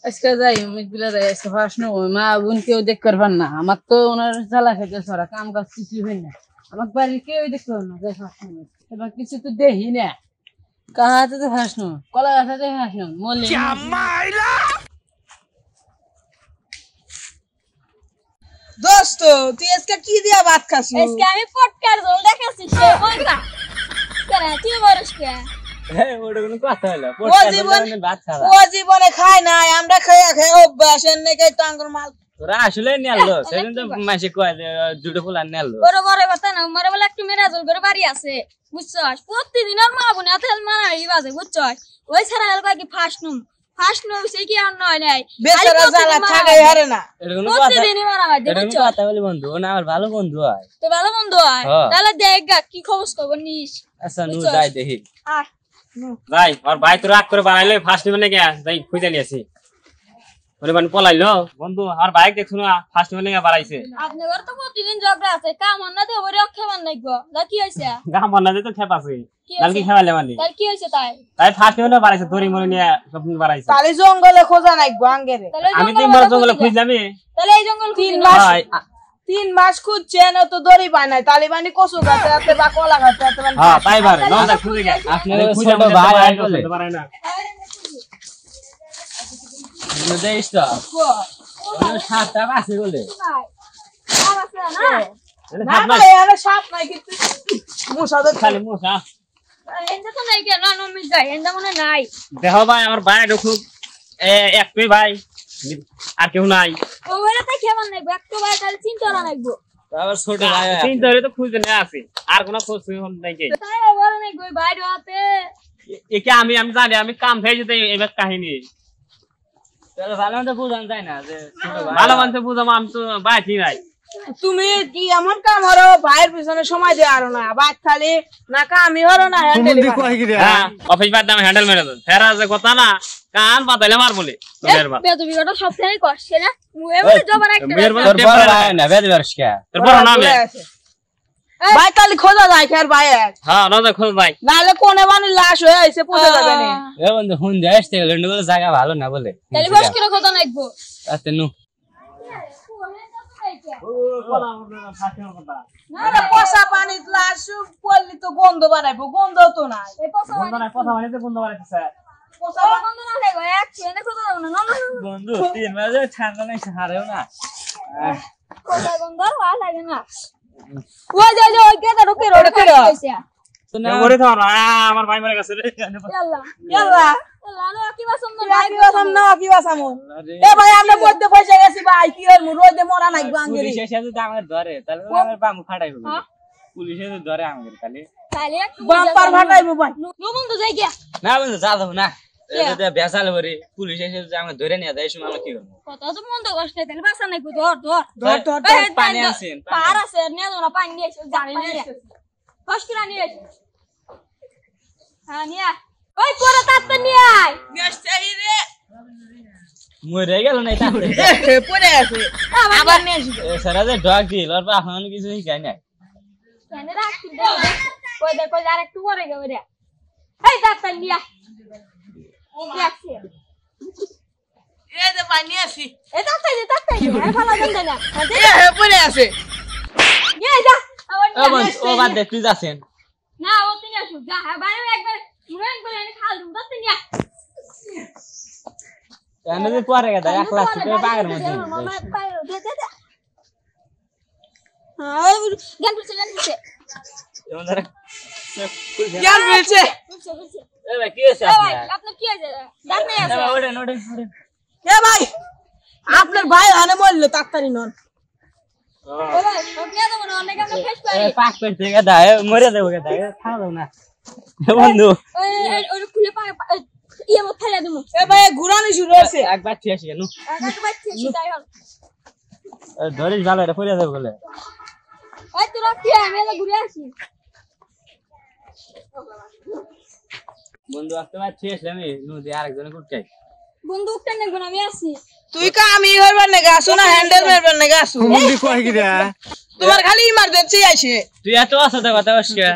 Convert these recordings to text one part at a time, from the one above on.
আজকে যাই অমিতগুলা যাই আজকে ফার্স্ট নো মা বোন কেউ দেখ করবার না আমার তো ওনার জ্বালা খেতে সরা কাম কাজ কিছু হয় না আমার বাড়ির কেউ দেখতে না যাই ফার্স্ট নো এবার কিছু তো দেখি না কাহাতে তো ফার্স্ট নো কলা গাছাতে ফার্স্ট নো মলি দোস্ত তুই আজকে কি দিয়া ভাত খাস? আজকে আমি পটকার ঝোল দেখাচ্ছি সে বলবা কেন তুই বলস কে ওটা কোনো কথা হলো ও জীবনে খায় নাই আমরা খেয়ে খেয়ে অভ্যাস এনে কে টাঙ্গর মাল তোরা আসলে নিয়ালো সেদিন তো মাসে কয় দুটো ফুল আর নিয়ালো বড় বড় কথা না মরে বলে একটু মেরা ঝোল করে বাড়ি আছে বুঝছস প্রতিদিন আর মা বোন এত মারা হই বাজে বুঝছস ওই ছাড়া আর কি ফার্স্ট নো সে কি আর নয় নাই বেচারা জ্বালা থাকাই হারে না এটা কোনো কথা প্রতিদিনই মারা হয় এটা কোনো কথা বলি বন্ধু ও না আমার ভালো বন্ধু হয় তো ভালো বন্ধু হয় তাহলে দেখ গা কি খবর নিস আচ্ছা নু যাই দেখি আয় যাই আর ভাই তো রাগ করে বানাইলে ফার্স্ট মানে কে যাই খুঁজে নিয়েছি মানে মানে পলাইলো বন্ধু আর বাইক দেখছো না ফার্স্ট মানে বাড়াইছে আপনার তো প্রতিদিন ঝগড়া আছে কাম না তো ওরে অক্ষেমান নাইগো দা কি হইছে গাম বানাতে তো খেপ আছে কালকে খেলালে মানে তাই কি হইছে তাই ফার্স্ট মানে বাড়াইছে দড়ি মনে নিয়ে সব বাড়াইছে তালি জঙ্গলে খোঁজা নাই গাঙ্গেরে আমি তো মর জঙ্গলে খুঁজলামই তাহলে এই জঙ্গল 3 মাস খুঁজছে না তো দড়ি পায় নাই তালিবানি কচু গাছে আছে বা কলা গাছে আছে হ্যাঁ তাই পারে না খুঁজে গে আপনার ছোট ভাই আই বলে পারে না দেইস তো ওর সাতটা আছে বলে আর আছে না না ভাই আরে সাপ নাই কিন্তু মুসা তো খালি মুসা এন্ড তো নাই কেন নমি যাই এন্ড মনে নাই দেখো ভাই আমার ভাই খুব একই ভাই আর কেউ নাই ওরে তো কেমন নাই একটু ভাই তাহলে চিন্তা না লাগবো আবার ছোট ভাই তিন ধরে তো খুঁজে না আছে আর কোনো খোঁজ নাই কে তাই ওরে নাই গই ভাই রাতে একে আমি জানি আমি কাম থেকে যেতে এবার কাহিনী তাহলে ভালো মতো বুঝান যায় না যে ছোট ভাই ভালো মানুষ বুঝাবো আমি তো বাকি নাই তুমি কি এমন কাম হরো ভাইয়ের পিছনে সময় দিয়ে আরো না বাদ খালি না কামই হরো না হ্যান্ডেল হ্যাঁ অফিস বাদ দাম হ্যান্ডেল মেরে দেন ফেরা যে কথা না কান বাতাইলে মার বলে তোদের বাদ বেদবি কথা সব থেকে কষ্টে না মুয়ে বলে জবার একটা তোর বড় ভাই না বেদ বর্ষকা তোর বড় নাম ভাই তালি খোঁজা যায় খের ভাই হ্যাঁ না খোঁজ ভাই নালে কোনে বানি লাশ হয়ে আইছে পচে যাবে না এ বন্ধু হুন যাইস তে লন্ডন জায়গা ভালো না বলে তাহলে বস করে কথা নাইবো আতে নু না পচা পানি লাশ পড়লি তো গন্ধ বানাইবো গন্ধ তো নাই এই পছন্দ বন্ধ না কথা বানাইতে বন্ধ বানাইতেছে পচা বন্ধ না লাগো এক ছেলে কথা দাও না না বন্ধু 3 মাসে ঠান্ডা নাই হারেও না কথা বন্ধ আর লাগে না ওই যা যা ওই কেদা রোকে রোড করে কইছে তো না মরে তো আমার ভাই মরে গেছে রে ইয়াল্লা ইয়াল্লা লানো কি পছন্দ ভাই বাসাম না কি বাসামু এ ভাই আমরা মধ্যে পয়সা গেছি ভাই কি হল রোদে মরা নাই গাঙ্গেরি পুলিশ এসে যদি আমাদের ধরে তাহলে আমার বাম ফাটাই হবে পুলিশ এসে ধরে আমাদের তাহলে তাহলে একটু বাম্পার ফাটাইবো ভাই নো বন্ধু যাই গিয়া না বন্ধু যা দাও না এটা বেসাল ভরে পুলিশ এসে যদি আমাদের ধরে নিয়ে যায় সময় আমরা কি করব কত তো বন্ধ কষ্ট তাহলে বাসা নাই কো ধর ধর ধর পানি আছেন পার আছে নিয়ে না পানি নিয়ে এসে জানি না কষ্ট করে নিয়ে এসে হ্যাঁ নিয়ে ওই কোরা তাত নিয়ে আয় গেছই রে মরে গেল না এটা পড়ে আছে আবার নিয়ে আসি সারা যে ডগ দিল আর এখন কিছু খাই না কেন রাখছি কই দে কই আর একটু পরে গে রে এই তাত নিয়ে ও রাখছি এ দে পানি আসি এ তাত আর ভালো গন্ধ না এ পড়ে আছে নিয়ে যা আবার ও বন্ধু ও বাদ দে তুই যাচ্ছেন না ও তুই আসু যা বাইরে একবার মুরান করে এনে খাল দম তাত নিয়ে এনে যে পরে গেদা এক লাখ টাকা পাগের মধ্যে হ্যাঁ জ্ঞান পড়ছে এমন ধরে জ্ঞান মিলছে এ ভাই কি হইছে আপনার কি আছে দাঁত নাই আছে ওড়ে ওড়ে এ ভাই আপনার ভাই আনে মরলো তাড়াতাড়ি নন ও ভাই ওকে দাও না অনেক আমরা ফেস পাই এ পাক পেতে গেদা মরে যাবো গেদা খাওয়া দাও না বন্ধু ওই খুলে পা ইয়ে মত ফেলে দেবো এ ভাই ঘুরানি শুরু হইছে একবার ঠিক আছে নু একবার ঠিক তাই হল ধরিস ভালো এটা পড়ে যাবে বলে ওই তোরা কি আমি ঘুরে আসি বন্ধু আসতে পারছি আমি নদী আরেকজনে কুটকাই বন্দুক টেনে গুণ আমি আসি তুই কামি করবার না গাছু না হ্যান্ডেল মারবার না গাছু বন্ধু কই কি রে তোমার খালি ইমার্জেন্সি আছে তুই এত আসতে কথা বসকে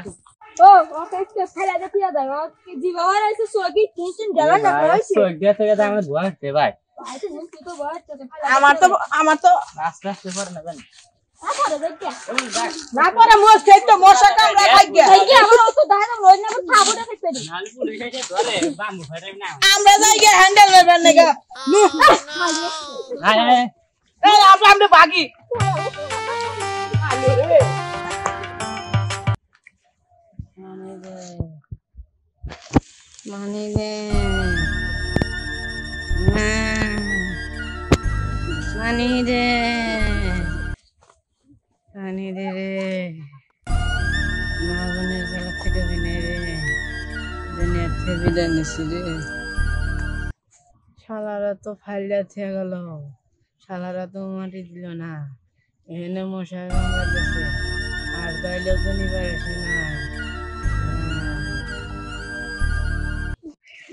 ও ওকে ফেলে দে দিয়া দাও কি জীবন আছে সোগি তিন জায়গা না কইছি সোগ দিয়ে থেকে আমরা ধোয়াতে ভাই আমার তো আস্তে আস্তে পরে না জানি না করে মোষ খেয়ে তো মশা কামড়া খাইগে নালে পুলিশ এসে ধরে বাম্বু ফাটাই না আমরা যাই গে হ্যান্ডেল মেরবেন নাকি আয় আয় এই আমরা ভাগি মানি দে মানি দে মানি দে রে মা বোনের জায়গা থেকে বিনে রে দুনিয়ার থেকে বিদায় নিছি রে শালারা তো ফাইলা থেকে গেল শালারা তো মাটি দিল না এখানে মশা কামড়াতেছে আর গাইলেও তো নিবার আসে না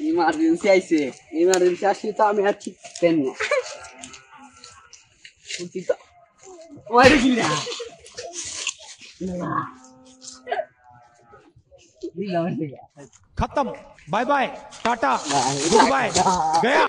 ইমার্জেন্সি আইছে ইমার্জেন্সি আসলে তো আমি আর ঠিক পেন না বুঝছি তো ওই কি না खत्म bye bye tata goodbye गया